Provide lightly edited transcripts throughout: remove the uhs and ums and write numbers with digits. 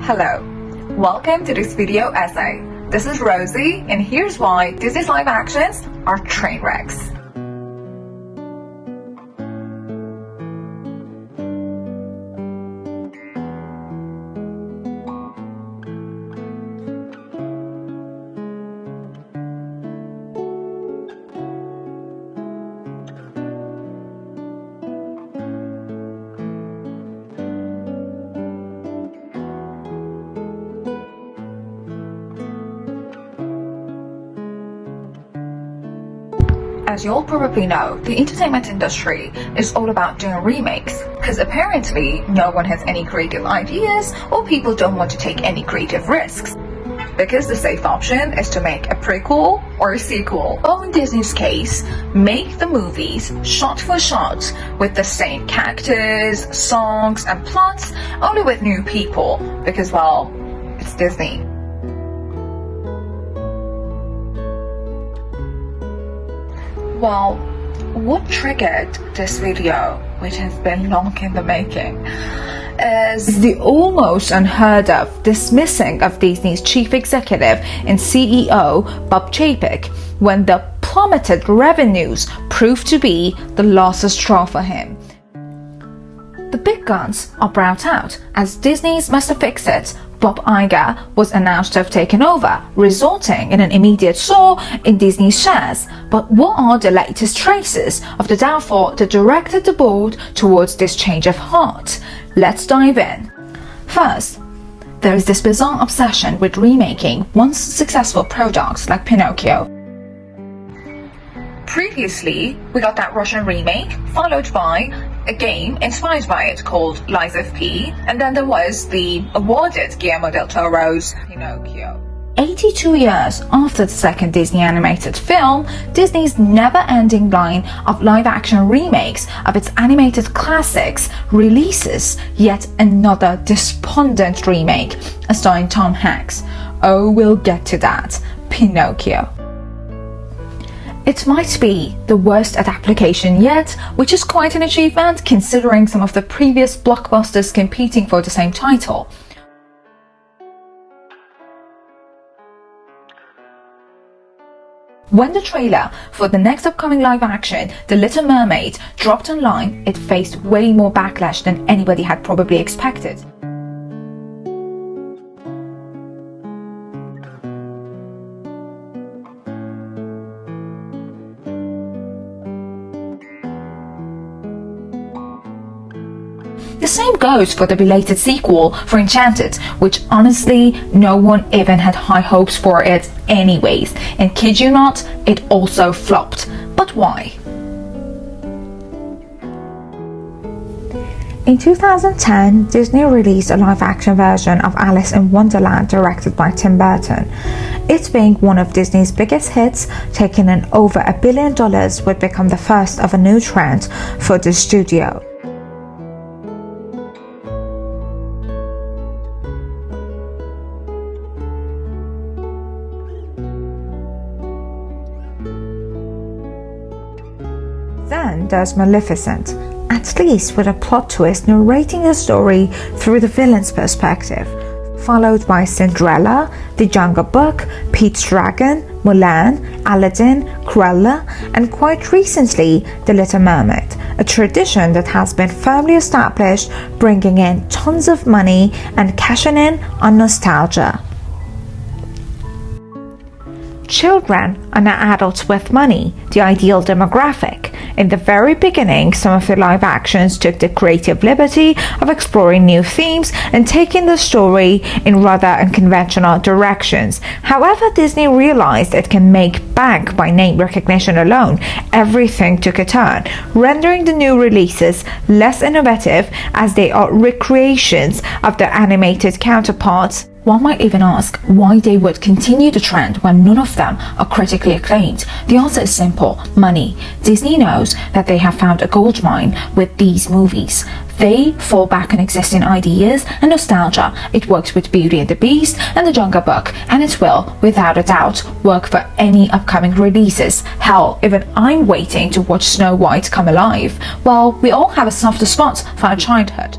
Hello, welcome to this video essay. This is Rosie, and here's why Disney's live actions are train wrecks. As you all probably know, the entertainment industry is all about doing remakes, because apparently no one has any creative ideas or people don't want to take any creative risks. Because the safe option is to make a prequel or a sequel, or in Disney's case, make the movies shot for shot with the same characters, songs and plots, only with new people, because well, it's Disney. Well, what triggered this video, which has been long in the making, is the almost unheard of dismissing of Disney's chief executive and CEO, Bob Chapek, when the plummeted revenues proved to be the last straw for him. The big guns are brought out, as Disney's Mr. Fix-It, Bob Iger, was announced to have taken over, resulting in an immediate soar in Disney's shares. But what are the latest traces of the downfall that directed the board towards this change of heart? Let's dive in. First, there is this bizarre obsession with remaking once successful products like Pinocchio. Previously, we got that Russian remake, followed by a game inspired by it called Lies of P, and then there was the awarded Guillermo del Toro's Pinocchio. 82 years after the second Disney animated film, Disney's never-ending line of live-action remakes of its animated classics releases yet another despondent remake, starring Tom Hanks. Oh, we'll get to that. Pinocchio. It might be the worst adaptation yet, which is quite an achievement considering some of the previous blockbusters competing for the same title. When the trailer for the next upcoming live action, The Little Mermaid, dropped online, it faced way more backlash than anybody had probably expected. The same goes for the belated sequel for Enchanted, which honestly, no one even had high hopes for it anyways. And kid you not, it also flopped. But why? In 2010, Disney released a live-action version of Alice in Wonderland directed by Tim Burton. It being one of Disney's biggest hits, taking in over $1 billion, would become the first of a new trend for the studio. Then there's Maleficent, at least with a plot twist narrating the story through the villain's perspective, followed by Cinderella, The Jungle Book, Pete's Dragon, Mulan, Aladdin, Cruella, and quite recently, The Little Mermaid, a tradition that has been firmly established, bringing in tons of money and cashing in on nostalgia. Children are now adults with money, the ideal demographic. In the very beginning, some of the live actions took the creative liberty of exploring new themes and taking the story in rather unconventional directions. However, Disney realized it can make bank by name recognition alone. Everything took a turn, rendering the new releases less innovative as they are recreations of their animated counterparts. One might even ask why they would continue the trend when none of them are critically acclaimed. The answer is simple: money. Disney knows that they have found a goldmine with these movies. They fall back on existing ideas and nostalgia. It works with Beauty and the Beast and The Jungle Book, and it will, without a doubt, work for any upcoming releases. Hell, even I'm waiting to watch Snow White come alive. Well, we all have a softer spot for our childhood.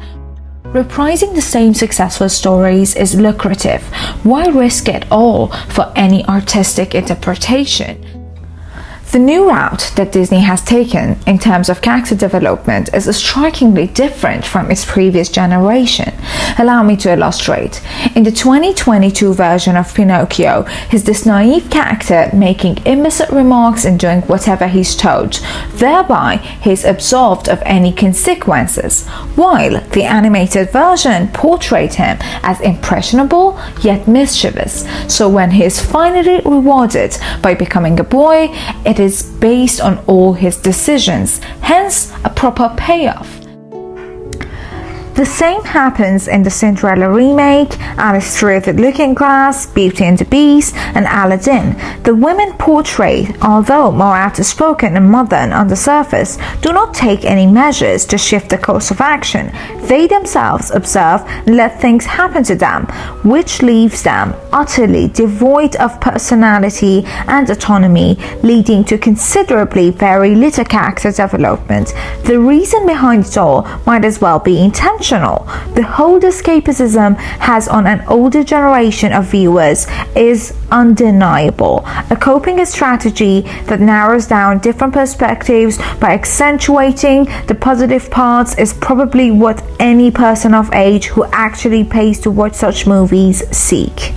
Reprising the same successful stories is lucrative. Why risk it all for any artistic interpretation? The new route that Disney has taken in terms of character development is strikingly different from its previous generation. Allow me to illustrate. In the 2022 version of Pinocchio, he's this naive character making implicit remarks and doing whatever he's told. Thereby, he's absolved of any consequences, while the animated version portrayed him as impressionable yet mischievous. So when he is finally rewarded by becoming a boy, it is based on all his decisions, hence a proper payoff. The same happens in the Cinderella remake, Alice Through the Looking Glass, Beauty and the Beast, and Aladdin. The women portrayed, although more outspoken and modern on the surface, do not take any measures to shift the course of action. They themselves observe and let things happen to them, which leaves them utterly devoid of personality and autonomy, leading to considerably very little character development. The reason behind it all might as well be intentional. The hold escapism has on an older generation of viewers is undeniable. A coping strategy that narrows down different perspectives by accentuating the positive parts is probably what any person of age who actually pays to watch such movies seek.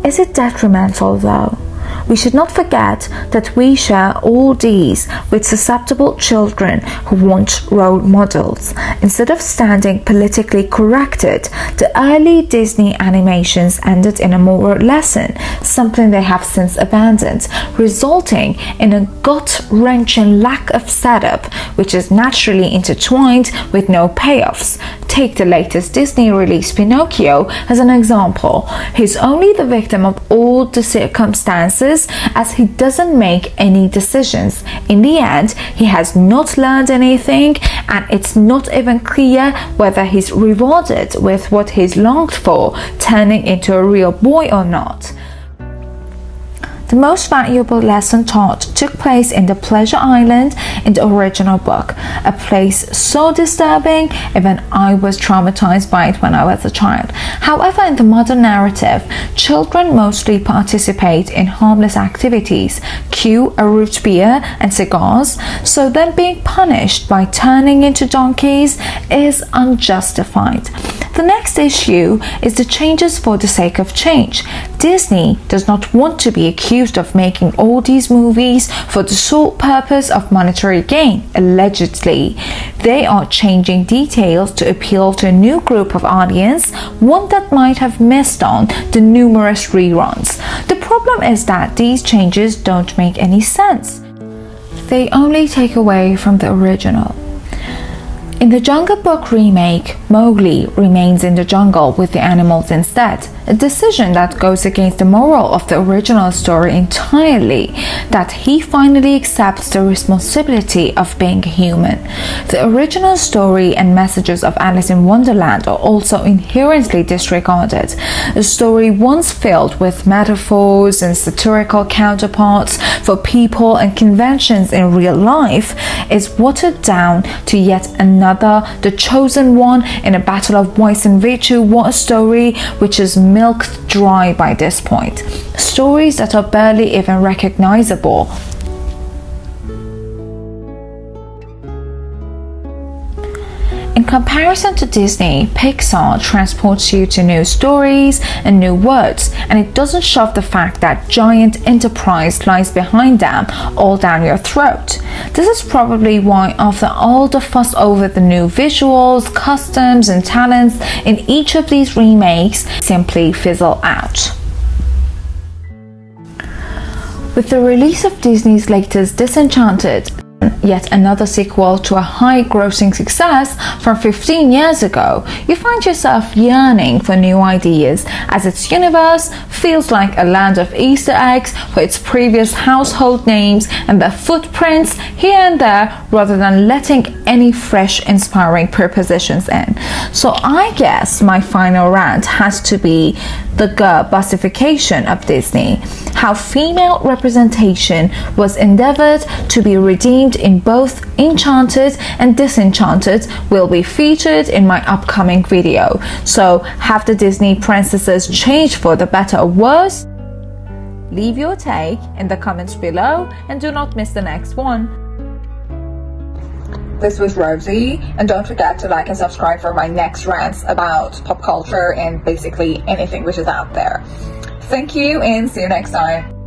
Is it detrimental though? We should not forget that we share all these with susceptible children who want role models. Instead of standing politically corrected, the early Disney animations ended in a moral lesson, something they have since abandoned, resulting in a gut-wrenching lack of setup, which is naturally intertwined with no payoffs. Take the latest Disney release Pinocchio as an example. He's only the victim of all the circumstances as he doesn't make any decisions. In the end, he has not learned anything, and it's not even clear whether he's rewarded with what he's longed for, turning into a real boy or not. The most valuable lesson taught took place in the Pleasure Island in the original book, a place so disturbing even I was traumatized by it when I was a child. However, in the modern narrative, children mostly participate in harmless activities, cue a root beer and cigars, so them being punished by turning into donkeys is unjustified. The next issue is the changes for the sake of change. Disney does not want to be accused of making all these movies for the sole purpose of monetary gain, allegedly. They are changing details to appeal to a new group of audience, one that might have missed on the numerous reruns. The problem is that these changes don't make any sense. They only take away from the original. In the Jungle Book remake, Mowgli remains in the jungle with the animals instead, a decision that goes against the moral of the original story entirely, that he finally accepts the responsibility of being a human. The original story and messages of Alice in Wonderland are also inherently disregarded. A story once filled with metaphors and satirical counterparts for people and conventions in real life is watered down to yet another The Chosen One in a battle of vice and virtue war story which is milked dry by this point. Stories that are barely even recognizable. In comparison to Disney, Pixar transports you to new stories and new words, and it doesn't shove the fact that giant enterprise lies behind them all down your throat. This is probably why after all the fuss over the new visuals, customs, and talents in each of these remakes simply fizzle out. With the release of Disney's latest Disenchanted, yet another sequel to a high-grossing success from 15 years ago, you find yourself yearning for new ideas, as its universe feels like a land of Easter eggs for its previous household names and their footprints here and there, rather than letting any fresh, inspiring propositions in. So I guess my final rant has to be the girl-bussification of Disney, how female representation was endeavored to be redeemed in both Enchanted and Disenchanted will be featured in my upcoming video. So, have the Disney princesses changed for the better or worse? Leave your take in the comments below and do not miss the next one. This was Rosie, and don't forget to like and subscribe for my next rants about pop culture and basically anything which is out there. Thank you and see you next time.